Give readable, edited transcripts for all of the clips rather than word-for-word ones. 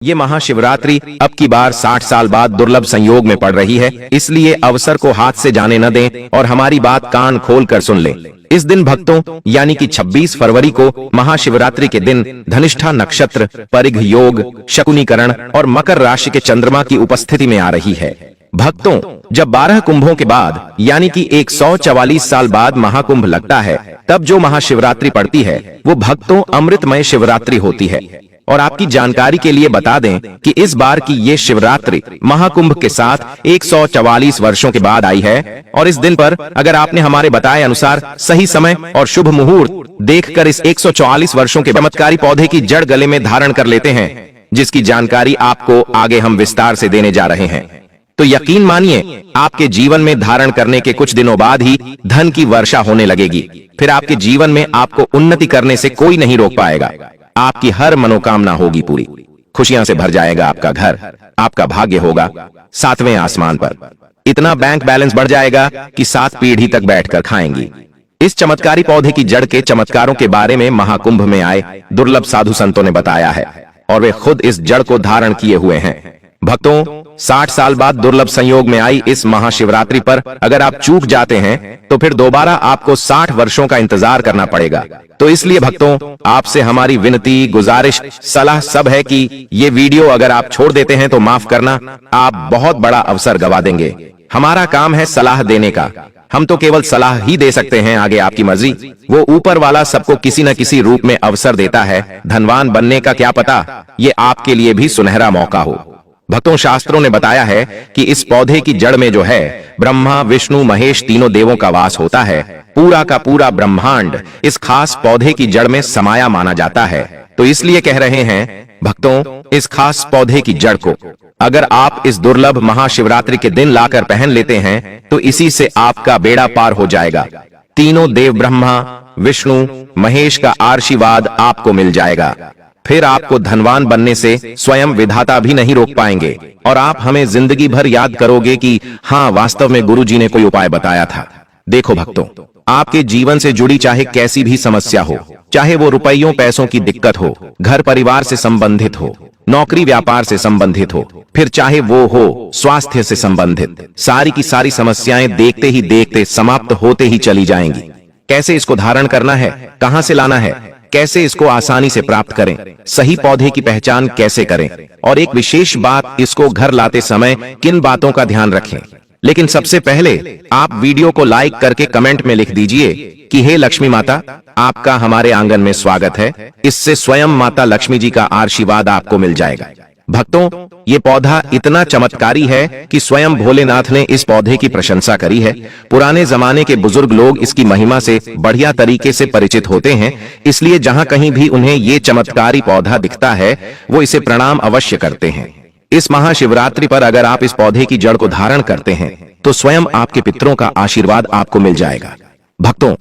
ये महाशिवरात्रि अब की बार 60 साल बाद दुर्लभ संयोग में पड़ रही है, इसलिए अवसर को हाथ से जाने न दें और हमारी बात कान खोल कर सुन लें। इस दिन भक्तों यानी कि 26 फरवरी को महाशिवरात्रि के दिन धनिष्ठा नक्षत्र, परिघ योग, शकुनीकरण और मकर राशि के चंद्रमा की उपस्थिति में आ रही है। भक्तों, जब 12 कुंभों के बाद यानी कि 144 साल बाद महाकुंभ लगता है, तब जो महाशिवरात्रि पड़ती है वो भक्तों अमृतमय शिवरात्रि होती है। और आपकी जानकारी के लिए बता दें कि इस बार की ये शिवरात्रि महाकुंभ के साथ 144 वर्षों के बाद आई है। और इस दिन पर अगर आपने हमारे बताए अनुसार सही समय और शुभ मुहूर्त देखकर इस 144 वर्षों के चमत्कारी पौधे की जड़ गले में धारण कर लेते हैं, जिसकी जानकारी आपको आगे हम विस्तार से देने जा रहे हैं, तो यकीन मानिए आपके जीवन में धारण करने के कुछ दिनों बाद ही धन की वर्षा होने लगेगी। फिर आपके जीवन में आपको उन्नति करने से कोई नहीं रोक पाएगा। आपकी हर मनोकामना होगी पूरी, खुशियां से भर जाएगा आपका घर, आपका भाग्य होगा 7वें आसमान पर। इतना बैंक बैलेंस बढ़ जाएगा कि 7 पीढ़ी तक बैठकर खाएंगी। इस चमत्कारी पौधे की जड़ के चमत्कारों के बारे में महाकुंभ में आए दुर्लभ साधु संतों ने बताया है और वे खुद इस जड़ को धारण किए हुए हैं। भक्तों, 60 साल बाद दुर्लभ संयोग में आई इस महाशिवरात्रि पर अगर आप चूक जाते हैं तो फिर दोबारा आपको 60 वर्षों का इंतजार करना पड़ेगा। तो इसलिए भक्तों, आपसे हमारी विनती, गुजारिश, सलाह सब है कि ये वीडियो अगर आप छोड़ देते हैं तो माफ करना, आप बहुत बड़ा अवसर गवा देंगे। हमारा काम है सलाह देने का, हम तो केवल सलाह ही दे सकते हैं, आगे आपकी मर्जी। वो ऊपर वाला सबको किसी न किसी रूप में अवसर देता है, धनवान बनने का क्या पता, ये आपके लिए भी सुनहरा मौका हो। भक्तों, शास्त्रों ने बताया है कि इस पौधे की जड़ में जो है ब्रह्मा, विष्णु, महेश तीनों देवों का वास होता है। पूरा का पूरा ब्रह्मांड इस खास पौधे की जड़ में समाया माना जाता है। तो इसलिए कह रहे हैं भक्तों, इस खास पौधे की जड़ को अगर आप इस दुर्लभ महाशिवरात्रि के दिन लाकर पहन लेते हैं तो इसी से आपका बेड़ा पार हो जाएगा। तीनों देव ब्रह्मा, विष्णु, महेश का आशीर्वाद आपको मिल जाएगा। फिर आपको धनवान बनने से स्वयं विधाता भी नहीं रोक पाएंगे और आप हमें जिंदगी भर याद करोगे कि हाँ, वास्तव में गुरुजी ने कोई उपाय बताया था। देखो भक्तों, आपके जीवन से जुड़ी चाहे कैसी भी समस्या हो, चाहे वो रुपयों पैसों की दिक्कत हो, घर परिवार से संबंधित हो, नौकरी व्यापार से संबंधित हो, फिर चाहे वो हो स्वास्थ्य से संबंधित, सारी की सारी समस्याएं देखते ही देखते समाप्त होते ही चली जाएंगी। कैसे इसको धारण करना है, कहां से लाना है, कैसे इसको आसानी से प्राप्त करें, सही पौधे की पहचान कैसे करें, और एक विशेष बात, इसको घर लाते समय किन बातों का ध्यान रखें। लेकिन सबसे पहले आप वीडियो को लाइक करके कमेंट में लिख दीजिए कि हे लक्ष्मी माता, आपका हमारे आंगन में स्वागत है। इससे स्वयं माता लक्ष्मी जी का आशीर्वाद आपको मिल जाएगा। भक्तों, ये पौधा इतना चमत्कारी है कि स्वयं भोलेनाथ ने इस पौधे की प्रशंसा करी है। पुराने जमाने के बुजुर्ग लोग इसकी महिमा से बढ़िया तरीके से परिचित होते हैं, इसलिए जहां कहीं भी उन्हें ये चमत्कारी पौधा दिखता है वो इसे प्रणाम अवश्य करते हैं। इस महाशिवरात्रि पर अगर आप इस पौधे की जड़ को धारण करते हैं तो स्वयं आपके पितरों का आशीर्वाद आपको मिल जाएगा। भक्तों,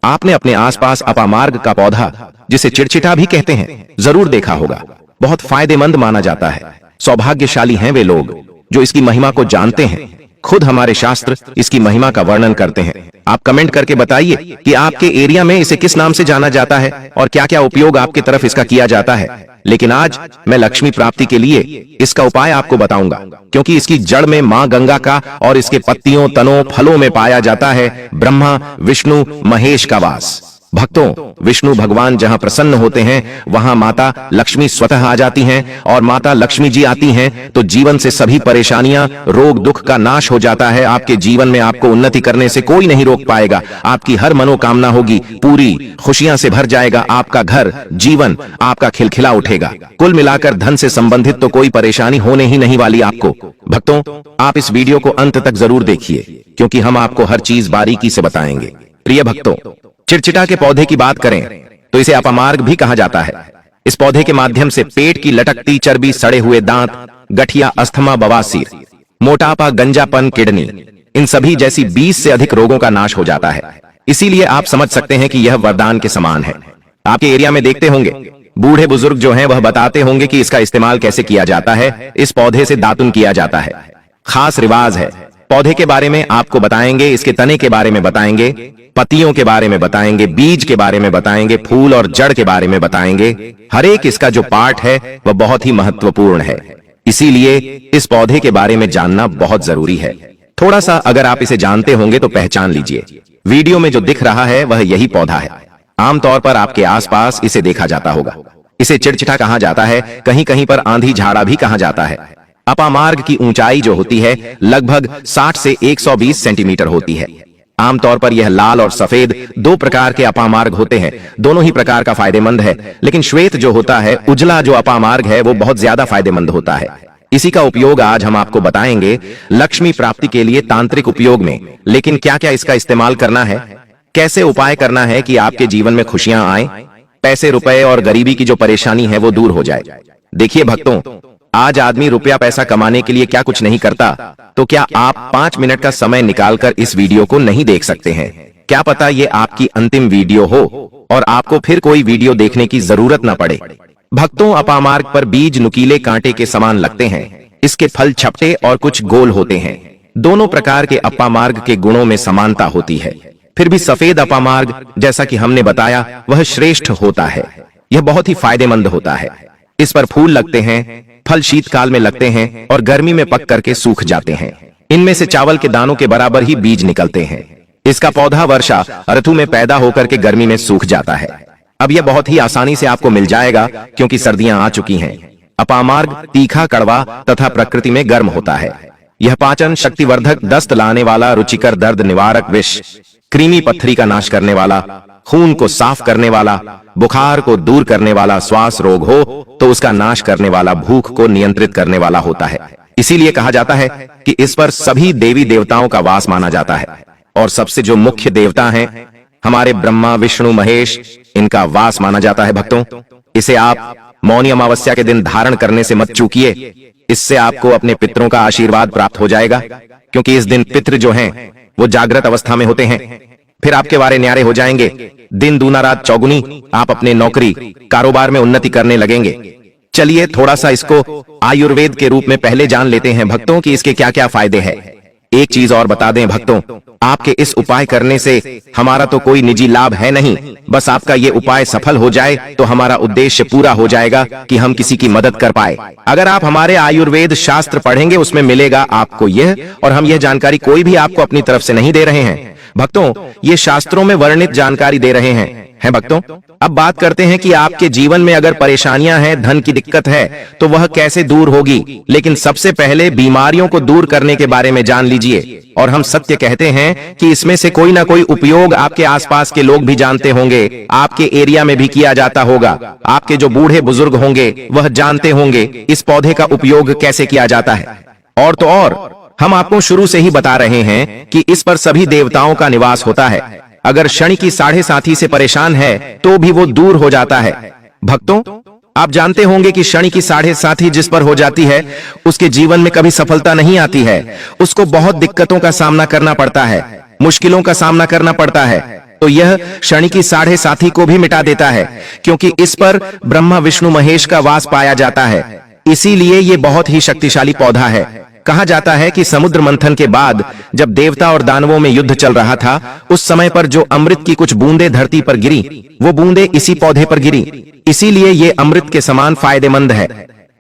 आपने अपने आसपास अपामार्ग का पौधा, जिसे चिड़चिटा भी कहते हैं, जरूर देखा होगा। बहुत फायदेमंद माना जाता है। सौभाग्यशाली हैं वे लोग जो इसकी महिमा को जानते हैं। खुद हमारे शास्त्र इसकी महिमा का वर्णन करते हैं। आप कमेंट करके बताइए कि आपके एरिया में इसे किस नाम से जाना जाता है और क्या क्या उपयोग आपके तरफ इसका किया जाता है। लेकिन आज मैं लक्ष्मी प्राप्ति के लिए इसका उपाय आपको बताऊंगा, क्योंकि इसकी जड़ में मां गंगा का और इसके पत्तियों, तनों, फलों में पाया जाता है ब्रह्मा, विष्णु, महेश का वास। भक्तों, विष्णु भगवान जहां प्रसन्न होते हैं वहां माता लक्ष्मी स्वतः आ जाती हैं और माता लक्ष्मी जी आती हैं तो जीवन से सभी परेशानियां, रोग, दुख का नाश हो जाता है। आपके जीवन में आपको उन्नति करने से कोई नहीं रोक पाएगा। आपकी हर मनोकामना होगी पूरी, खुशियां से भर जाएगा आपका घर, जीवन आपका खिलखिला उठेगा। कुल मिलाकर धन से संबंधित तो कोई परेशानी होने ही नहीं वाली आपको। भक्तों, आप इस वीडियो को अंत तक जरूर देखिए, क्योंकि हम आपको हर चीज बारीकी से बताएंगे। प्रिय भक्तों, चिड़चिटा के पौधे की बात करें तो इसे अपामार्ग भी कहा जाता है। इस पौधे के माध्यम से पेट की लटकती चर्बी, सड़े हुए दांत, गठिया, अस्थमा, बवासीर, मोटापा, गंजापन, किडनी, इन सभी जैसी 20 से अधिक रोगों का नाश हो जाता है। इसीलिए आप समझ सकते हैं कि यह वरदान के समान है। आपके एरिया में देखते होंगे बूढ़े बुजुर्ग जो हैं वह बताते होंगे कि इसका इस्तेमाल कैसे किया जाता है। इस पौधे से दातुन किया जाता है, खास रिवाज है। पौधे के बारे में आपको बताएंगे, इसके तने के बारे में बताएंगे, पत्तियों के बारे में बताएंगे, बीज के बारे में बताएंगे, फूल और जड़ के बारे में बताएंगे। हर एक इसका जो पार्ट है वह बहुत ही महत्वपूर्ण है, इसीलिए इस पौधे के बारे में जानना बहुत जरूरी है। थोड़ा सा अगर आप इसे जानते होंगे तो पहचान लीजिए। वीडियो में जो दिख रहा है वह यही पौधा है। आमतौर पर आपके आसपास इसे देखा जाता होगा। इसे चिड़चिटा कहा जाता है, कहीं कहीं पर आंधी झाड़ा भी कहा जाता है। अपामार्ग की ऊंचाई जो होती है लगभग 60 से 120 सेंटीमीटर होती है। आमतौर पर यह लाल और सफेद दो प्रकार के अपामार्ग होते हैं। दोनों ही प्रकार का फायदेमंद है, लेकिन श्वेत जो होता है, उजला जो अपामार्ग है, वो बहुत ज्यादा फायदेमंद होता है। इसी का उपयोग आज हम आपको बताएंगे लक्ष्मी प्राप्ति के लिए तांत्रिक उपयोग में। लेकिन क्या क्या इसका इस्तेमाल करना है, कैसे उपाय करना है कि आपके जीवन में खुशियां आए, पैसे रुपए और गरीबी की जो परेशानी है वो दूर हो जाए। देखिए भक्तों, आज आदमी रुपया पैसा कमाने के लिए क्या कुछ नहीं करता, तो क्या आप 5 मिनट का समय निकालकर इस वीडियो को नहीं देख सकते हैं? क्या पता ये आपकी अंतिम वीडियो हो और आपको फिर कोई वीडियो देखने की जरूरत न पड़े। भक्तों, अपामार्ग पर बीज नुकीले कांटे के समान लगते हैं। इसके फल छपटे और कुछ गोल होते हैं। दोनों प्रकार के अपामार्ग के गुणों में समानता होती है। फिर भी सफेद अपामार्ग, जैसा कि हमने बताया, वह श्रेष्ठ होता है। यह बहुत ही फायदेमंद होता है। इस पर फूल लगते हैं, फल शीतकाल में लगते हैं और गर्मी में पक करके सूख जाते हैं। इनमें से चावल के दानों के बराबर ही बीज निकलते हैं। इसका पौधा वर्षा ऋतु में पैदा होकर के गर्मी में सूख जाता है। अब यह बहुत ही आसानी से आपको मिल जाएगा क्योंकि सर्दियां आ चुकी हैं। अपामार्ग तीखा, कड़वा तथा प्रकृति में गर्म होता है। यह पाचन शक्तिवर्धक, दस्त लाने वाला, रुचिकर, दर्द निवारक, विष, कृमि पत्थरी का नाश करने वाला, खून को साफ करने वाला, बुखार को दूर करने वाला, श्वास रोग हो तो उसका नाश करने वाला, भूख को नियंत्रित करने वाला होता है। इसीलिए कहा जाता है कि इस पर सभी देवी देवताओं का वास माना जाता है। और सबसे जो मुख्य देवता हैं, हमारे ब्रह्मा, विष्णु, महेश, इनका वास माना जाता है। भक्तों, इसे आप मौनी अमावस्या के दिन धारण करने से मत चूकिए। इससे आपको अपने पितरों का आशीर्वाद प्राप्त हो जाएगा, क्योंकि इस दिन पितृ जो हैं वो जागृत अवस्था में होते हैं। फिर आपके वारे न्यारे हो जाएंगे। दिन दूना रात चौगुनी, आप अपने नौकरी कारोबार में उन्नति करने लगेंगे। चलिए थोड़ा सा इसको आयुर्वेद के रूप में पहले जान लेते हैं भक्तों कि इसके क्या क्या फायदे हैं। एक चीज और बता दें भक्तों, आपके इस उपाय करने से हमारा तो कोई निजी लाभ है नहीं, बस आपका ये उपाय सफल हो जाए तो हमारा उद्देश्य पूरा हो जाएगा कि हम किसी की मदद कर पाए। अगर आप हमारे आयुर्वेद शास्त्र पढ़ेंगे उसमें मिलेगा आपको यह, और हम यह जानकारी कोई भी आपको अपनी तरफ से नहीं दे रहे हैं भक्तों, ये शास्त्रों में वर्णित जानकारी दे रहे हैं भक्तों। अब बात करते हैं कि आपके जीवन में अगर परेशानियां हैं, धन की दिक्कत है, तो वह कैसे दूर होगी। लेकिन सबसे पहले बीमारियों को दूर करने के बारे में जान लीजिए। और हम सत्य कहते हैं कि इसमें से कोई ना कोई उपयोग आपके आसपास के लोग भी जानते होंगे, आपके एरिया में भी किया जाता होगा। आपके जो बूढ़े बुजुर्ग होंगे वह जानते होंगे इस पौधे का उपयोग कैसे किया जाता है। और तो और हम आपको शुरू से ही बता रहे हैं कि इस पर सभी देवताओं का निवास होता है। अगर शनि की साढ़े साथी से परेशान है तो भी वो दूर हो जाता है। भक्तों, आप जानते होंगे कि शनि की साढ़े साथी जिस पर हो जाती है उसके जीवन में कभी सफलता नहीं आती है। उसको बहुत दिक्कतों का सामना करना पड़ता है, मुश्किलों का सामना करना पड़ता है। तो यह शनि की साढ़े साथी को भी मिटा देता है, क्योंकि इस पर ब्रह्मा, विष्णु, महेश का वास पाया जाता है। इसीलिए ये बहुत ही शक्तिशाली पौधा है। कहा जाता है कि समुद्र मंथन के बाद जब देवता और दानवों में युद्ध चल रहा था, उस समय पर जो अमृत की कुछ बूंदें धरती पर गिरी, वो बूंदें इसी पौधे पर गिरी। इसीलिए ये अमृत के समान फायदेमंद है।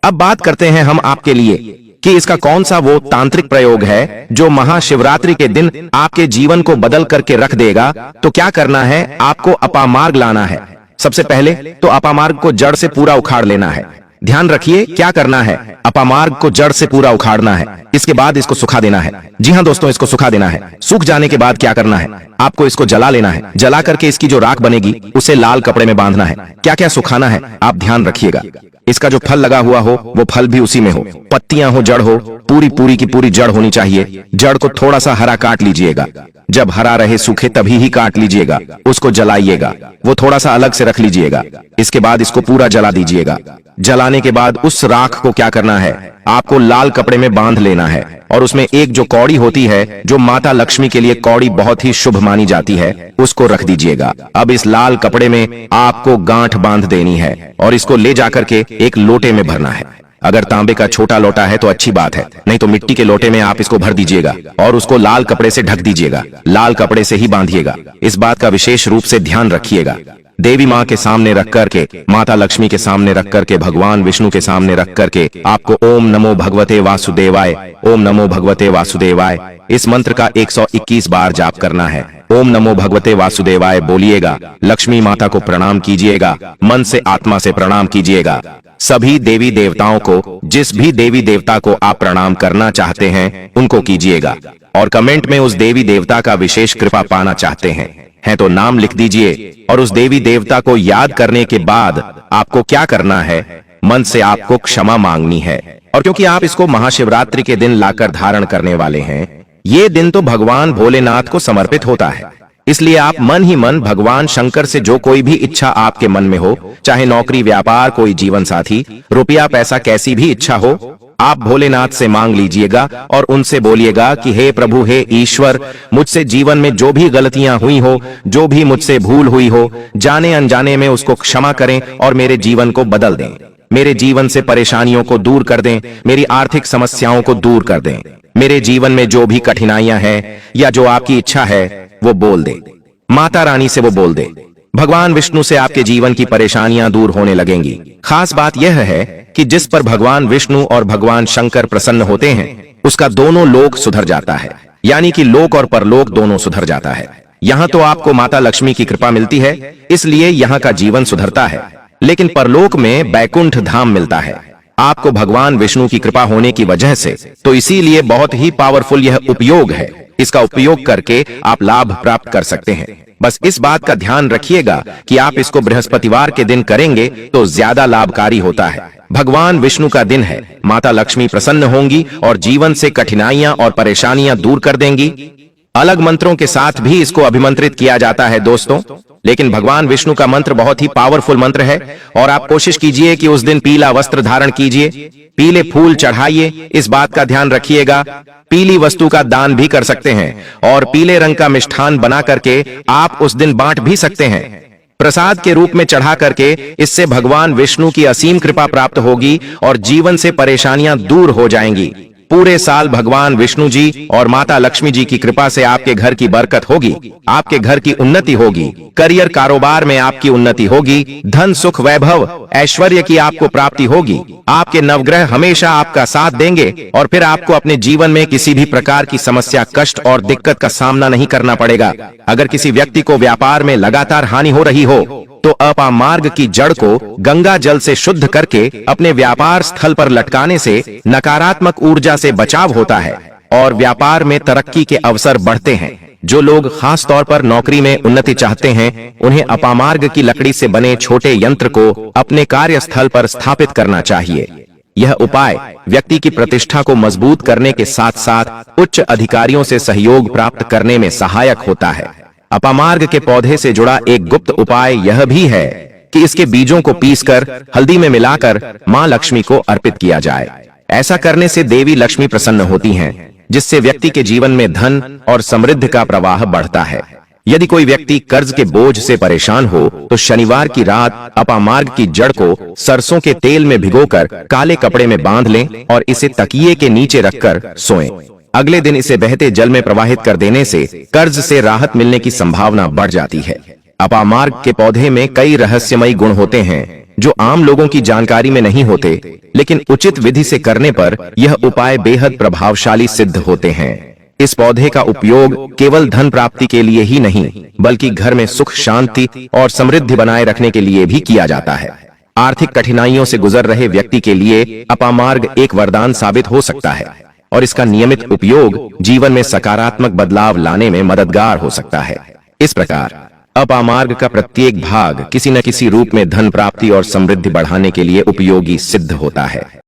अब बात करते हैं हम आपके लिए कि इसका कौन सा वो तांत्रिक प्रयोग है जो महाशिवरात्रि के दिन आपके जीवन को बदल करके रख देगा। तो क्या करना है, आपको अपामार्ग लाना है। सबसे पहले तो अपामार्ग को जड़ से पूरा उखाड़ लेना है। ध्यान रखिए क्या करना है, अपामार्ग को जड़ से पूरा उखाड़ना है। इसके बाद इसको सुखा देना है। जी हाँ दोस्तों, इसको सुखा देना है। सूख जाने के बाद क्या करना है, आपको इसको जला लेना है। जला करके इसकी जो राख बनेगी उसे लाल कपड़े में बांधना है। क्या क्या सुखाना है आप ध्यान रखिएगा। इसका जो फल लगा हुआ हो वो फल भी उसी में हो, पत्तियां हो, जड़ हो, पूरी की पूरी जड़ होनी चाहिए। जड़ को थोड़ा सा हरा काट लीजिएगा, जब हरा रहे सूखे तभी ही काट लीजिएगा। उसको जलाइएगा, वो थोड़ा सा अलग से रख लीजिएगा। इसके बाद इसको पूरा जला दीजिएगा। जलाने के बाद उस राख को क्या करना है, आपको लाल कपड़े में बांध लेना है और उसमें एक जो कौड़ी होती है, जो माता लक्ष्मी के लिए कौड़ी बहुत ही शुभ मानी जाती है, उसको रख दीजिएगा। अब इस लाल कपड़े में आपको गांठ बांध देनी है और इसको ले जाकर के एक लोटे में भरना है। अगर तांबे का छोटा लोटा है तो अच्छी बात है, नहीं तो मिट्टी के लोटे में आप इसको भर दीजिएगा और उसको लाल कपड़े से ढक दीजिएगा, लाल कपड़े से ही बांधिएगा। इस बात का विशेष रूप से ध्यान रखिएगा। देवी माँ के सामने रख करके, माता लक्ष्मी के सामने रख करके, भगवान विष्णु के सामने रख करके आपको ओम नमो भगवते वासुदेवाय, ओम नमो भगवते वासुदेवाय इस मंत्र का 121 बार जाप करना है। ओम नमो भगवते वासुदेवाय बोलिएगा, लक्ष्मी माता को प्रणाम कीजिएगा, मन से आत्मा से प्रणाम कीजिएगा। सभी देवी देवताओं को, जिस भी देवी देवता को आप प्रणाम करना चाहते हैं उनको कीजिएगा, और कमेंट में उस देवी देवता का विशेष कृपा पाना चाहते हैं तो नाम लिख दीजिए। और उस देवी देवता को याद करने के बाद आपको क्या करना है, मन से आपको क्षमा मांगनी है। और क्योंकि आप इसको महाशिवरात्रि के दिन लाकर धारण करने वाले हैं, ये दिन तो भगवान भोलेनाथ को समर्पित होता है, इसलिए आप मन ही मन भगवान शंकर से जो कोई भी इच्छा आपके मन में हो, चाहे नौकरी, व्यापार, कोई जीवन साथी, रुपया, पैसा, कैसी भी इच्छा हो, आप भोलेनाथ से मांग लीजिएगा और उनसे बोलिएगा कि हे प्रभु, हे ईश्वर, मुझसे जीवन में जो भी गलतियां हुई हो, जो भी मुझसे भूल हुई हो, जाने अनजाने में उसको क्षमा करें और मेरे जीवन को बदल दें। मेरे जीवन से परेशानियों को दूर कर दें, मेरी आर्थिक समस्याओं को दूर कर दें। मेरे जीवन में जो भी कठिनाइयां हैं या जो आपकी इच्छा है वो बोल दे, माता रानी से वो बोल दे। भगवान विष्णु से आपके जीवन की परेशानियां दूर होने लगेंगी। खास बात यह है कि जिस पर भगवान विष्णु और भगवान शंकर प्रसन्न होते हैं उसका दोनों लोक सुधर जाता है, यानी कि लोक और परलोक दोनों सुधर जाता है। यहाँ तो आपको माता लक्ष्मी की कृपा मिलती है, इसलिए यहाँ का जीवन सुधरता है, लेकिन परलोक में बैकुंठ धाम मिलता है आपको भगवान विष्णु की कृपा होने की वजह से। तो इसीलिए बहुत ही पावरफुल यह उपयोग है, इसका उपयोग करके आप लाभ प्राप्त कर सकते हैं। बस इस बात का ध्यान रखिएगा कि आप इसको बृहस्पतिवार के दिन करेंगे तो ज्यादा लाभकारी होता है। भगवान विष्णु का दिन है, माता लक्ष्मी प्रसन्न होंगी और जीवन से कठिनाइयां और परेशानियां दूर कर देंगी। अलग मंत्रों के साथ भी इसको अभिमंत्रित किया जाता है दोस्तों, लेकिन भगवान विष्णु का मंत्र बहुत ही पावरफुल मंत्र है। और आप कोशिश कीजिए कि उस दिन पीला वस्त्र धारण कीजिए, पीले फूल चढ़ाइए, इस बात का ध्यान रखिएगा। पीली वस्तु का दान भी कर सकते हैं और पीले रंग का मिष्ठान बना करके आप उस दिन बांट भी सकते हैं प्रसाद के रूप में चढ़ा करके। इससे भगवान विष्णु की असीम कृपा प्राप्त होगी और जीवन से परेशानियां दूर हो जाएंगी। पूरे साल भगवान विष्णु जी और माता लक्ष्मी जी की कृपा से आपके घर की बरकत होगी, आपके घर की उन्नति होगी, करियर, कारोबार में आपकी उन्नति होगी, धन, सुख, वैभव, ऐश्वर्य की आपको प्राप्ति होगी। आपके नवग्रह हमेशा आपका साथ देंगे और फिर आपको अपने जीवन में किसी भी प्रकार की समस्या, कष्ट और दिक्कत का सामना नहीं करना पड़ेगा। अगर किसी व्यक्ति को व्यापार में लगातार हानि हो रही हो तो अपामार्ग की जड़ को गंगा जल से शुद्ध करके अपने व्यापार स्थल पर लटकाने से नकारात्मक ऊर्जा से बचाव होता है और व्यापार में तरक्की के अवसर बढ़ते हैं। जो लोग खास तौर पर नौकरी में उन्नति चाहते हैं उन्हें अपामार्ग की लकड़ी से बने छोटे यंत्र को अपने कार्यस्थल पर स्थापित करना चाहिए। यह उपाय व्यक्ति की प्रतिष्ठा को मजबूत करने के साथ साथ उच्च अधिकारियों से सहयोग प्राप्त करने में सहायक होता है। अपामार्ग के पौधे से जुड़ा एक गुप्त उपाय यह भी है कि इसके बीजों को पीसकर हल्दी में मिलाकर मां लक्ष्मी को अर्पित किया जाए। ऐसा करने से देवी लक्ष्मी प्रसन्न होती हैं, जिससे व्यक्ति के जीवन में धन और समृद्धि का प्रवाह बढ़ता है। यदि कोई व्यक्ति कर्ज के बोझ से परेशान हो तो शनिवार की रात अपामार्ग की जड़ को सरसों के तेल में भिगोकर काले कपड़े में बांध लें और इसे तकिए के नीचे रखकर सोएं। अगले दिन इसे बहते जल में प्रवाहित कर देने से कर्ज से राहत मिलने की संभावना बढ़ जाती है। अपामार्ग के पौधे में कई रहस्यमयी गुण होते हैं जो आम लोगों की जानकारी में नहीं होते, लेकिन उचित विधि से करने पर यह उपाय बेहद प्रभावशाली सिद्ध होते हैं। इस पौधे का उपयोग केवल धन प्राप्ति के लिए ही नहीं बल्कि घर में सुख, शांति और समृद्धि बनाए रखने के लिए भी किया जाता है। आर्थिक कठिनाइयों से गुजर रहे व्यक्ति के लिए अपामार्ग एक वरदान साबित हो सकता है और इसका नियमित उपयोग जीवन में सकारात्मक बदलाव लाने में मददगार हो सकता है। इस प्रकार अपामार्ग का प्रत्येक भाग किसी न किसी रूप में धन प्राप्ति और समृद्धि बढ़ाने के लिए उपयोगी सिद्ध होता है।